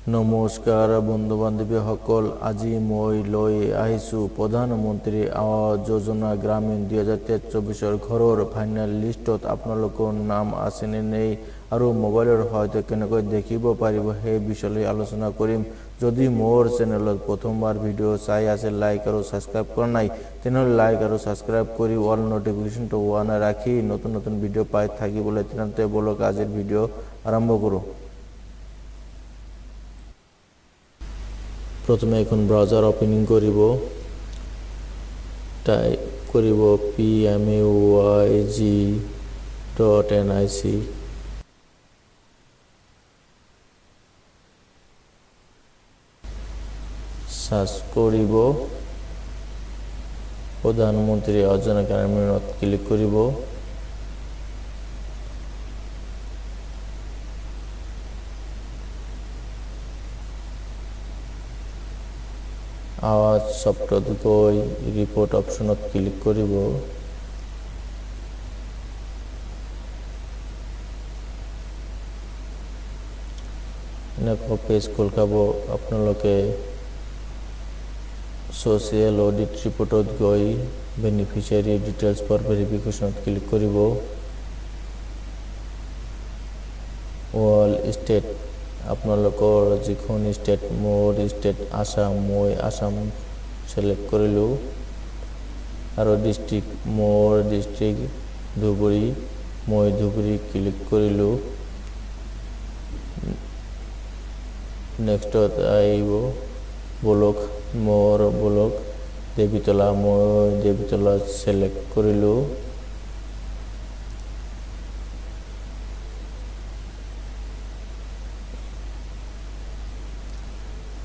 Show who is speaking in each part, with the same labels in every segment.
Speaker 1: নমস্কাৰ বন্ধু বান্ধৱীসকল, আজি মই লৈ আহিছোঁ প্ৰধানমন্ত্ৰী আৱাস যোজনা গ্ৰামীণ 2023-24 ঘৰৰ ফাইনেল লিষ্টত আপোনালোকৰ নাম আছেনে নাই আৰু মোবাইলৰ সহায়ত কেনেকৈ দেখিব পাৰিব সেই বিষয়ে আলোচনা কৰিম। যদি মোৰ চেনেলত প্ৰথমবাৰ ভিডিঅ' চাই আছে, লাইক আৰু ছাবস্ক্ৰাইব কৰা নাই, তেনেহ'লে লাইক আৰু ছাবস্ক্ৰাইব কৰি অল নটিফিকেশ্যনটো অন ৰাখি নতুন নতুন ভিডিঅ' পাই থাকিবলৈ তেনেতে বলক আজিৰ ভিডিঅ' আৰম্ভ কৰোঁ। প্ৰথমে এখন ব্ৰাউজাৰ ওপেনিং কৰিব, টাইপ কৰিব pmayg.nic, সার্চ কৰিব, প্ৰধানমন্ত্ৰী আৱাস যোজনা গ্ৰামীণত ক্লিক কৰিব। আৱাজ সফ্টত গৈ ৰিপৰ্ট অপশ্যনত ক্লিক কৰিব। এনেকুৱা পেজ খোল খাব। আপোনালোকে ছ'চিয়েল অডিট ৰিপৰ্টত গৈ বেনিফিচিয়াৰী ডিটেইলছ ফৰ ভেৰিফিকেশ্যনত ক্লিক কৰিব। অল ষ্টেট, আপোনালোকৰ যিখন ষ্টেট, মোৰ ষ্টেট আসাম, মই আসাম সিলেক্ট কৰিলোঁ আৰু ডিষ্ট্ৰিক্ট, মোৰ ডিষ্ট্ৰিক্ট ধুবুৰী, মই ধুবুৰী ক্লিক কৰিলোঁ। নেক্সটত আহিব ব্লক, মোৰ ব্লক দেৱীতলা, মই দেৱীতলা সিলেক্ট কৰিলোঁ।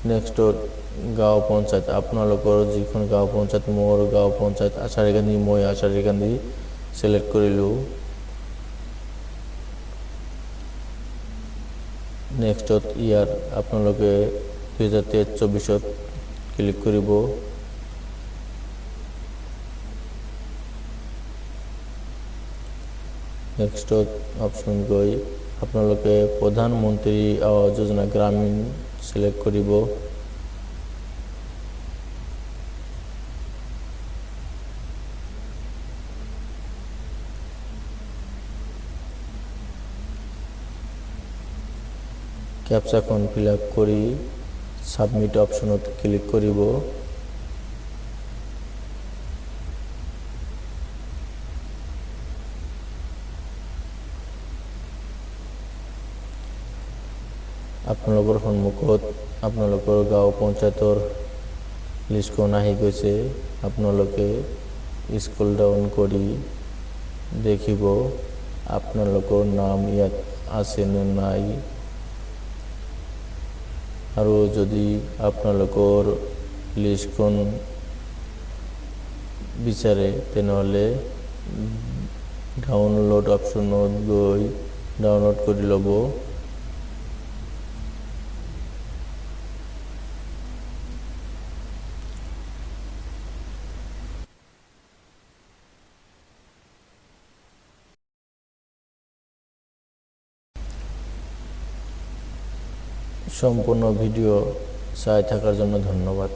Speaker 1: নেক্সটত গাঁও পঞ্চায়ত, আপোনালোকৰ যিখন গাঁও পঞ্চায়ত, মোৰ গাঁও পঞ্চায়ত আচাৰীকান্দি, মই আচাৰীকান্দি সিলেক্ট কৰিলোঁ। নেক্সটত ইয়াৰ আপোনালোকে 2023-24 ক্লিক কৰিব। নেক্সটত অপশ্যন গৈ আপোনালোকে প্ৰধানমন্ত্ৰী আৱাস যোজনা গ্ৰামীণ সিলেক্ট কৰিব। ক্যাপচাখন ফিল আপ কৰি সাবমিট অপশ্যনত ক্লিক কৰিব। আপোনালোকৰ সন্মুখত আপোনালোকৰ গাঁও পঞ্চায়তৰ লিষ্টখন আহি গৈছে। আপোনালোকে স্ক্ৰল ডাউন কৰি দেখিব আপোনালোকৰ নাম ইয়াত আছে নে নাই, আৰু যদি আপোনালোকৰ লিষ্টখন বিচাৰে তেনেহ'লে ডাউনলোড অপশ্যনত গৈ ডাউনলোড কৰি ল'ব। সম্পূর্ণ ভিডিও চাই থাকার জন্য ধন্যবাদ।